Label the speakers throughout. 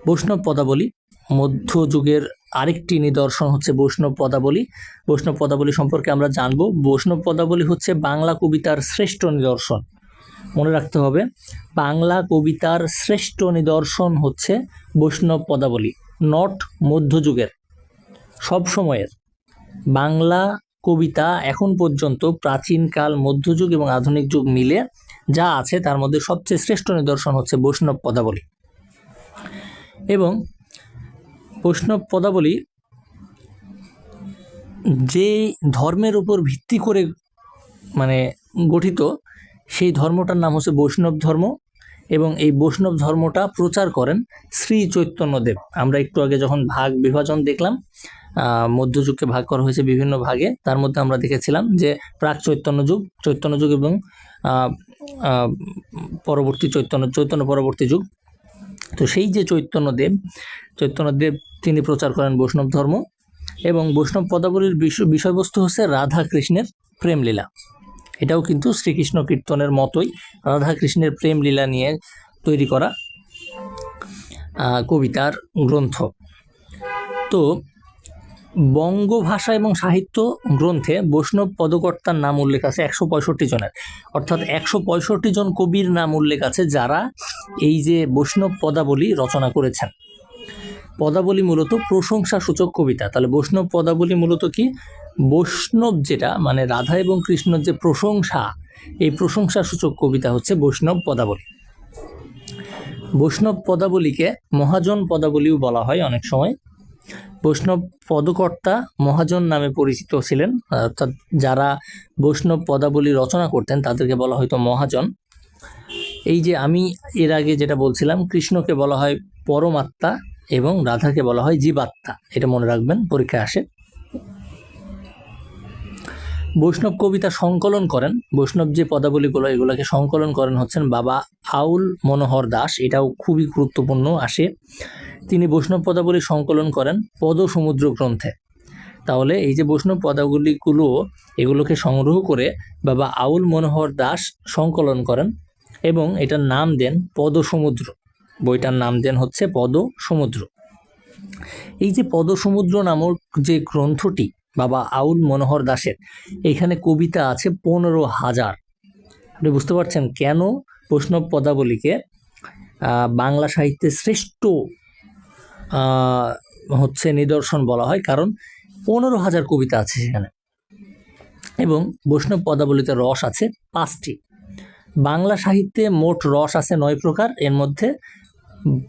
Speaker 1: বৈষ্ণব পদাবলী মধ্যযুগের আরেকটি নিদর্শন হচ্ছে বৈষ্ণব পদাবলী। বৈষ্ণব পদাবলী সম্পর্কে আমরা জানব। বৈষ্ণব পদাবলী হচ্ছে বাংলা কবিতার শ্রেষ্ঠ নিদর্শন। মনে রাখতে হবে, বাংলা কবিতার শ্রেষ্ঠ নিদর্শন হচ্ছে বৈষ্ণব পদাবলী, নট মধ্যযুগের, সব সময়ের। বাংলা কবিতা এখন পর্যন্ত প্রাচীনকাল, মধ্যযুগ এবং আধুনিক যুগ মিলে যা আছে তার মধ্যে সবচেয়ে শ্রেষ্ঠ নিদর্শন হচ্ছে বৈষ্ণব পদাবলী। এবং বৈষ্ণব পদাবলী যে ধর্মের উপর ভিত্তি করে গঠিত, সেই ধর্মটার নাম হচ্ছে বৈষ্ণব ধর্ম। এবং এই বৈষ্ণব ধর্মটা প্রচার করেন শ্রী চৈতন্যদেব। আমরা একটু আগে যখন ভাগ বিভাজন দেখলাম, মধ্যযুগকে ভাগ করা হয়েছে বিভিন্ন ভাগে, তার মধ্যে আমরা দেখেছিলাম যে প্রাক চৈতন্য যুগ এবং পরবর্তী চৈতন্য পরবর্তী যুগ। তো সেই যে চৈতন্যদেব তিনি প্রচার করেন বৈষ্ণব ধর্ম। এবং বৈষ্ণব পদাবলীর বিষয়বস্তু হচ্ছে রাধা কৃষ্ণের প্রেমলীলা। এটাও কিন্তু শ্রীকৃষ্ণ কীর্তনের মতোই রাধা কৃষ্ণের প্রেমলীলা নিয়ে তৈরি করা কবিতার গ্রন্থ। তো বঙ্গভাষা এবং সাহিত্য গ্রন্থে বৈষ্ণব পদকর্তার নাম উল্লেখ আছে 165 জনের, অর্থাৎ 165 জন কবির নাম উল্লেখ আছে যারা এই যে বৈষ্ণব পদাবলী রচনা করেছেন। পদাবলী মূলত প্রশংসাসূচক কবিতা। তাহলে বৈষ্ণব পদাবলী মূলত কি? বৈষ্ণব যেটা রাধা এবং কৃষ্ণর যে প্রশংসা, এই প্রশংসাসূচক কবিতা হচ্ছে বৈষ্ণব পদাবলী। বৈষ্ণব পদাবলীকে মহাজন পদাবলীও বলা হয় অনেক সময়। বৈষ্ণব পদকর্তা মহাজন নামে পরিচিত ছিলেন, অর্থাৎ যারা বৈষ্ণব পদাবলী রচনা করতেন তাদেরকে বলা হয়তো মহাজন। এই যে আমি এর আগে যেটা বলছিলাম, কৃষ্ণকে বলা হয় পরমাত্মা এবং রাধাকে বলা হয় জীবাত্মা, এটা মনে রাখবেন, পরীক্ষায় আসে। বৈষ্ণব কবিতা সংকলন করেন, বৈষ্ণব যে পদাবলীগুলো এগুলোকে সংকলন করেন হচ্ছেন বাবা আউল মনোহর দাস। এটাও খুবই গুরুত্বপূর্ণ আসে। তিনি বৈষ্ণব পদাবলী সংকলন করেন পদসমুদ্র গ্রন্থে। তাহলে এই যে বৈষ্ণব পদাবলীগুলো, এগুলোকে সংগ্রহ করে বাবা আউল মনোহর দাস সংকলন করেন এবং এটার নাম দেন পদসমুদ্র। বইটার নাম দেন হচ্ছে পদসমুদ্র। এই যে পদসমুদ্র নামক যে গ্রন্থটি বাবা আউল মনোহর দাসের, এখানে কবিতা আছে 15,000। আপনি বুঝতে পারছেন কেন বৈষ্ণব পদাবলীকে বাংলা সাহিত্যের শ্রেষ্ঠ নিদর্শন বলা হয়, কারণ 15,000 কবিতা আছে সেখানে। এবং বৈষ্ণব পদাবলীতে রস আছে 5টি। বাংলা সাহিত্যে মোট রস আছে 9 প্রকার, এর মধ্যে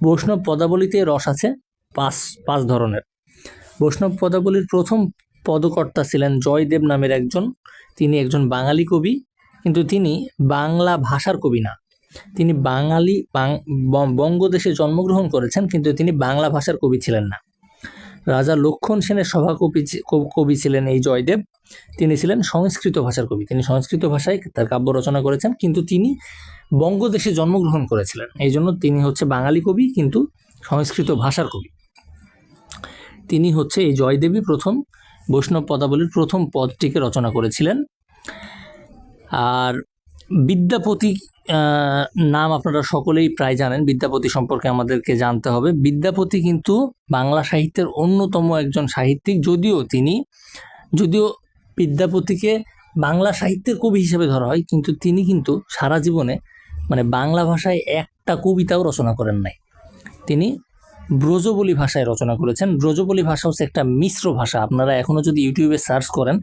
Speaker 1: বৈষ্ণব পদাবলীতে রস আছে 5 ধরনের। বৈষ্ণব পদাবলীর প্রথম পদকর্তা ছিলেন জয়দেব নামের একজন। তিনি একজন বাঙালি কবি, কিন্তু তিনি বাংলা ভাষার কবি না। তিনি বঙ্গদেশে জন্মগ্রহণ করেছেন, কিন্তু তিনি বাংলা ভাষার কবি ছিলেন না। রাজা লক্ষণ সেনের কবি ছিলেন এই জয়দেব। তিনি ছিলেন সংস্কৃত ভাষার কবি। তিনি সংস্কৃত ভাষায় তার কাব্য রচনা করেছেন, কিন্তু তিনি বঙ্গদেশে জন্মগ্রহণ করেছিলেন, এই জন্য তিনি হচ্ছে বাঙালি কবি কিন্তু সংস্কৃত ভাষার কবি। তিনি হচ্ছে এই জয়দেবী প্রথম বৈষ্ণব পদাবলীর প্রথম পদটিকে রচনা করেছিলেন। আর বিদ্যাপতি নাম আপনারা সকলেই প্রায় জানেন। বিদ্যাপতি সম্পর্কে আমাদেরকে জানতে হবে। বিদ্যাপতি কিন্তু বাংলা সাহিত্যের অন্যতম একজন সাহিত্যিক, যদিও বিদ্যাপতিকে বাংলা সাহিত্যের কবি হিসেবে ধরা হয়, কিন্তু তিনি কিন্তু সারা জীবনে বাংলা ভাষায় একটা কবিতাও রচনা করেন নাই। তিনি ব্রজবলী ভাষায় রচনা করেছেন। ব্রজবলী ভাষা হচ্ছে একটা মিশ্র ভাষা। আপনারা এখনও যদি ইউটিউবে সার্চ করেন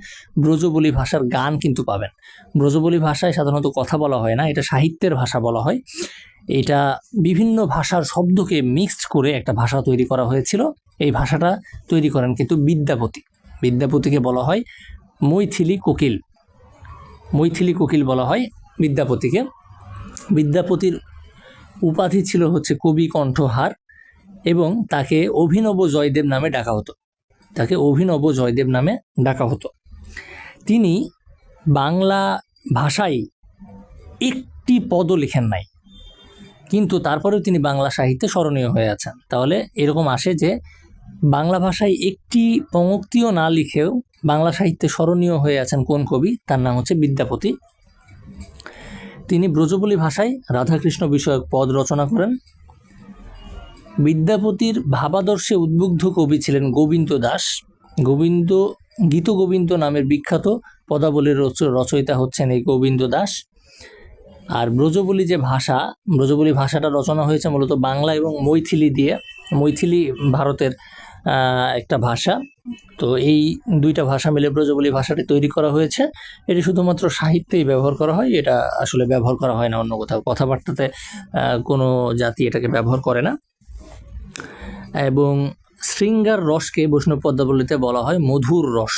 Speaker 1: ব্রজবলী ভাষার গান কিন্তু পাবেন। ব্রজবলী ভাষায় সাধারণত কথা বলা হয় না, এটা সাহিত্যের ভাষা বলা হয়। এটা বিভিন্ন ভাষার শব্দকে মিক্সড করে একটা ভাষা তৈরি করা হয়েছিল। এই ভাষাটা তৈরি করেন কিন্তু বিদ্যাপতিকে বলা হয় মৈথিলি কোকিল বলা হয় বিদ্যাপতিকে। বিদ্যাপতির উপাধি ছিল হচ্ছে কবি কণ্ঠহার এবং তাকে অভিনব জয়দেব নামে ডাকা হতো। তিনি বাংলা ভাষায় একটি পদও লেখেন নাই, কিন্তু তারপরেও তিনি বাংলা সাহিত্যে স্মরণীয় হয়ে আছেন। তাহলে এরকম আসে যে বাংলা ভাষায় একটি পঙ্ক্তিও না লিখেও বাংলা সাহিত্যে স্মরণীয় হয়ে আছেন কোন কবি? তার নাম হচ্ছে বিদ্যাপতি। তিনি ব্রজবলী ভাষায় রাধাকৃষ্ণ বিষয়ক পদ রচনা করেন। বিদ্যাপতির ভাবাদর্শে উদ্বুদ্ধ কবি ছিলেন গোবিন্দ দাস। গীতগোবিন্দ নামের বিখ্যাত পদাবলীর রচয়িতা হচ্ছেন এই গোবিন্দ দাস। আর ব্রজবুলি ভাষাটা রচনা হয়েছে মূলত বাংলা এবং মৈথিলি দিয়ে। মৈথিলি ভারতের একটা ভাষা, তো এই দুইটা ভাষা মিলে ব্রজবুলি ভাষাটি তৈরি করা হয়েছে। এটি শুধুমাত্র সাহিত্যেই ব্যবহার করা হয়, এটা আসলে ব্যবহার করা হয় না অন্য কোথাও। কথাবার্তাতে কোনো জাতি এটাকে ব্যবহার করে না। এবং শৃঙ্গার রসকে বৈষ্ণব পদ্মাবলীতে বলা হয় মধুর রস।